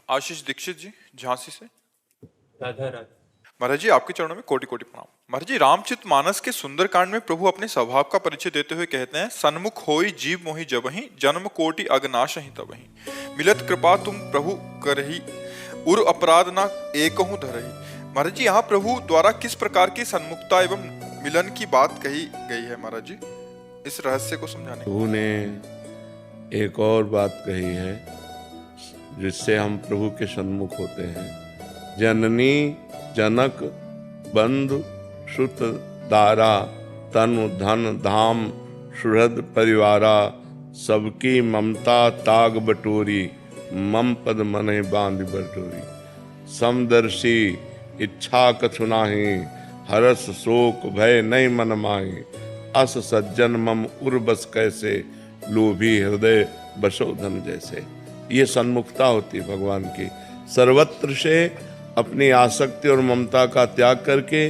आशीष दीक्षित जी, झांसी से। राधा राधा। महाराज जी, आपके चरणों में कोटि कोटि प्रणाम। महाराज जी, रामचरित मानस के सुंदर कांड में प्रभु अपने स्वभाव का परिचय देते हुए कहते हैं, सन्मुख होई जीव मोहि जबहि, जन्म कोटि अगनाशहि तबहि, मिलत कृपा तुम प्रभु करहि, उर अपराध ना एकहु धरहि। महाराज जी, यहाँ प्रभु द्वारा किस प्रकार की सन्मुखता एवं मिलन की बात कही गई है महाराज जी, इस रहस्य को समझाने। प्रभु ने एक और बात कही है जिससे हम प्रभु के सन्मुख होते हैं। जननी जनक बंधु सुत दारा, तनु धन धाम सुहृद परिवारा, सबकी ममता ताग बटोरी, मम पद मने बांध बटोरी। समदर्शी इच्छा कछु नाहि, हरस शोक भय नहीं मन माहि, अस सज्जन मम उर बस कैसे, लोभी हृदय बसो धन जैसे। ये सन्मुखता होती है भगवान की। सर्वत्र से अपनी आसक्ति और ममता का त्याग करके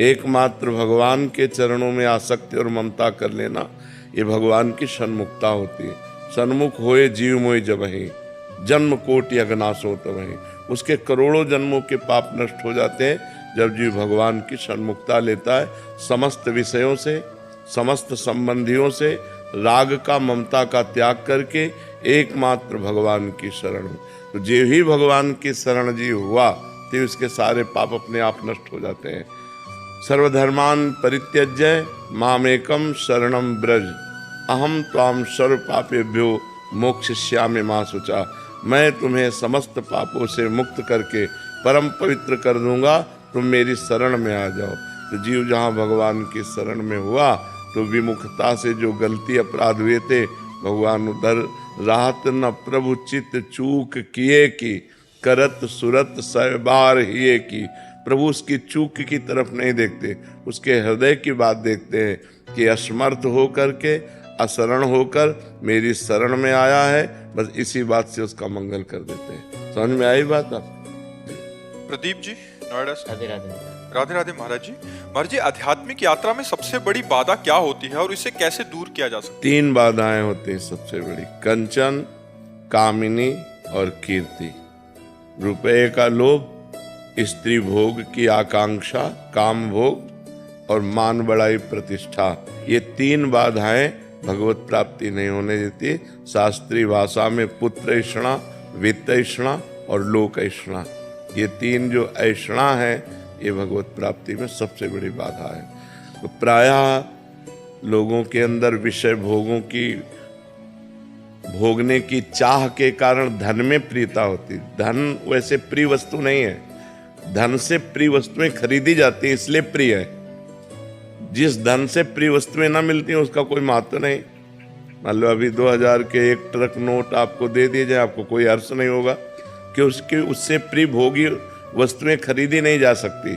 एकमात्र भगवान के चरणों में आसक्ति और ममता कर लेना, ये भगवान की सन्मुखता होती है। सन्मुख होए जीव मोहि जबहि, जन्म कोटि अगनासो तबहि। उसके करोड़ों जन्मों के पाप नष्ट हो जाते हैं जब जीव भगवान की सन्मुखता लेता है। समस्त विषयों से, समस्त संबंधियों से राग का ममता का त्याग करके एकमात्र भगवान की शरण। तो जो ही भगवान की शरण जी हुआ तो उसके सारे पाप अपने आप नष्ट हो जाते हैं। सर्वधर्मान परित्यज्य मामेकम शरणम ब्रज, अहम त्वाम सर्व पापेभ्यो मोक्षयिष्यामि मा शुचा। मैं तुम्हें समस्त पापों से मुक्त करके परम पवित्र कर दूंगा, तुम मेरी शरण में आ जाओ। तो जीव जहाँ भगवान की शरण में हुआ तो विमुखता से जो गलती अपराध हुए थे भगवान उधर राहत न प्रभु चित चूक किए की, करत सुरत सहबार हिए की। प्रभु उसकी चूक की तरफ नहीं देखते, उसके हृदय की बात देखते हैं कि असमर्थ होकर के अशरण होकर मेरी शरण में आया है, बस इसी बात से उसका मंगल कर देते हैं। समझ में आई बात आप? प्रदीप जी, नोएडा से। राधे राधे। राधे राधे महाराज जी। महाराज जी, आध्यात्मिक यात्रा में सबसे बड़ी बाधा क्या होती है और इसे कैसे दूर किया जा सकता है? 3 बाधाएं होती हैं सबसे बड़ी, कंचन, कामिनी और कीर्ति। रुपये का लोभ, स्त्री भोग की आकांक्षा, काम भोग और मान बढ़ाई प्रतिष्ठा, ये 3 बाधाएं भगवत प्राप्ति नहीं होने देती। शास्त्रीय भाषा में पुत्र ऐषणा, वित्त ऐषणा और लोक ऐषणा, ये 3 जो ऐषणा है ये भगवत प्राप्ति में सबसे बड़ी बाधा है। तो प्रायः लोगों के अंदर विषय भोगों की भोगने की चाह के कारण धन में प्रियता होती। धन वैसे प्रिय वस्तु नहीं है, धन से प्रिय वस्तुएं खरीदी जाती है इसलिए प्रिय है। जिस धन से प्रिय वस्तुएं ना मिलती हैं उसका कोई महत्व नहीं। मान लो अभी 2000 के एक ट्रक नोट आपको दे दिए जाए, आपको कोई हर्ष नहीं होगा कि उससे प्रिय भोगी वस्तुएं खरीदी नहीं जा सकती।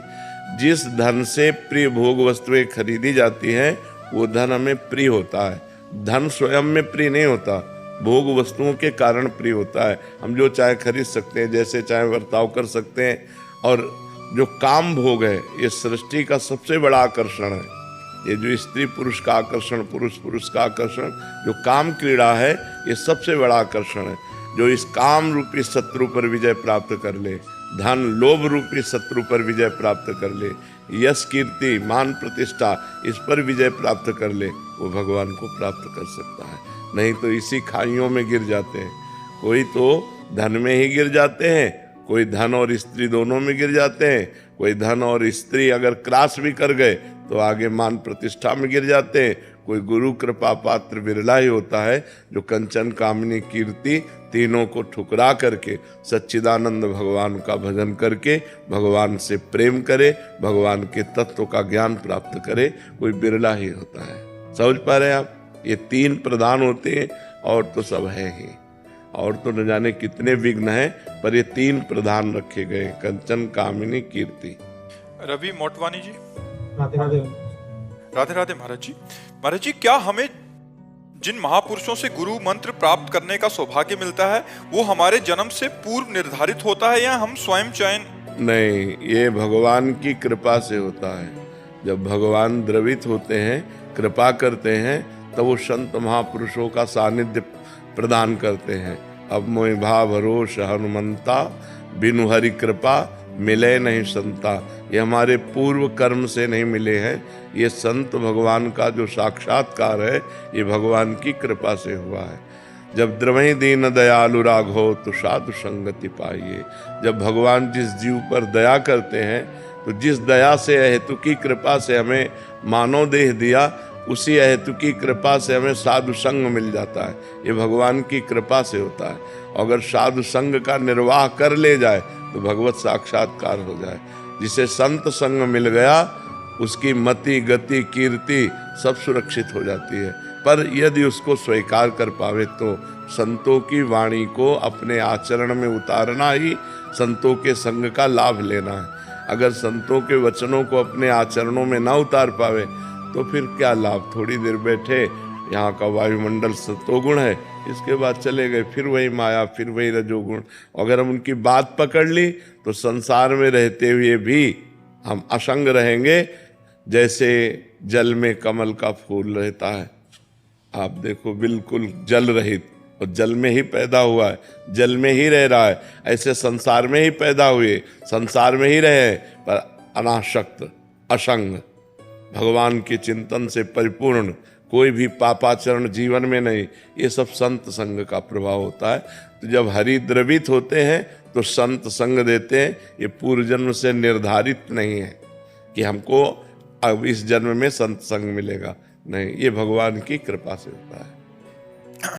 जिस धन से प्रिय भोग वस्तुएं खरीदी जाती हैं वो धन हमें प्रिय होता है। धन स्वयं में प्रिय नहीं होता, भोग वस्तुओं के कारण प्रिय होता है। हम जो चाहे खरीद सकते हैं, जैसे चाहे बर्ताव कर सकते हैं। और जो काम भोग है ये सृष्टि का सबसे बड़ा आकर्षण है। ये जो स्त्री पुरुष का आकर्षण, पुरुष पुरुष का आकर्षण, जो काम क्रीड़ा है ये सबसे बड़ा आकर्षण है। जो इस काम रूपी शत्रु पर विजय प्राप्त कर ले, धन लोभ रूपी शत्रु पर विजय प्राप्त कर ले, यश कीर्ति मान प्रतिष्ठा इस पर विजय प्राप्त कर ले, वो भगवान को प्राप्त कर सकता है। नहीं तो इसी खाइयों में गिर जाते हैं। कोई तो धन में ही गिर जाते हैं, कोई धन और स्त्री दोनों में गिर जाते हैं, कोई धन और स्त्री अगर क्रास भी कर गए तो आगे मान प्रतिष्ठा में गिर जाते हैं। कोई गुरु कृपा पात्र विरला ही होता है जो कंचन कामिनी कीर्ति तीनों को ठुकरा करके सच्चिदानंद भगवान का भजन करके भगवान से प्रेम करे, भगवान के तत्व का ज्ञान प्राप्त करे, कोई बिरला ही होता है। समझ पा रहे हैं आप? ये 3 प्रधान होते हैं और तो सब है ही, और तो न जाने कितने विघ्न हैं, पर ये 3 प्रधान रखे गए, कंचन कामिनी कीर्ति। रवि मोटवानी जी। राधे राधे। राधे राधे महाराज जी। महाराज जी, क्या हमें जिन महापुरुषों से गुरु मंत्र प्राप्त करने का सौभाग्य मिलता है वो हमारे जन्म से पूर्व निर्धारित होता है या हम स्वयं चयन? नहीं, ये भगवान की कृपा से होता है। जब भगवान द्रवित होते हैं, कृपा करते हैं, तब वो संत महापुरुषों का सानिध्य प्रदान करते हैं। अब मोहि भाव भरोस हनुमंता, बिनु हरि कृपा मिले नहीं संता। ये हमारे पूर्व कर्म से नहीं मिले हैं, ये संत भगवान का जो साक्षात्कार है ये भगवान की कृपा से हुआ है। जब द्रवहि दीन दयालु राघो तो साधु संगति पाइए। जब भगवान जिस जीव पर दया करते हैं तो जिस दया से हेतु की कृपा से हमें मानव देह दिया, उसी हेतु की कृपा से हमें साधु संग मिल जाता है। ये भगवान की कृपा से होता है। अगर साधु संग का निर्वाह कर ले जाए तो भगवत साक्षात्कार हो जाए। जिसे संत संग मिल गया उसकी मति गति कीर्ति सब सुरक्षित हो जाती है। पर यदि उसको स्वीकार कर पावे तो संतों की वाणी को अपने आचरण में उतारना ही संतों के संग का लाभ लेना है। अगर संतों के वचनों को अपने आचरणों में ना उतार पावे तो फिर क्या लाभ। थोड़ी देर बैठे, यहाँ का वायुमंडल सतोगुण है, इसके बाद चले गए, फिर वही माया, फिर वही रजोगुण। अगर हम उनकी बात पकड़ ली तो संसार में रहते हुए भी हम असंग रहेंगे, जैसे जल में कमल का फूल रहता है। आप देखो बिल्कुल जल रहित, और जल में ही पैदा हुआ है, जल में ही रह रहा है। ऐसे संसार में ही पैदा हुए, संसार में ही रहे, पर अनासक्त असंग, भगवान के चिंतन से परिपूर्ण, कोई भी पापाचरण जीवन में नहीं। ये सब संत संग का प्रभाव होता है। तो जब हरि द्रवित होते हैं तो संत संग देते हैं। ये पूर्व जन्म से निर्धारित नहीं है कि हमको अब इस जन्म में संत संग मिलेगा, नहीं, ये भगवान की कृपा से होता है।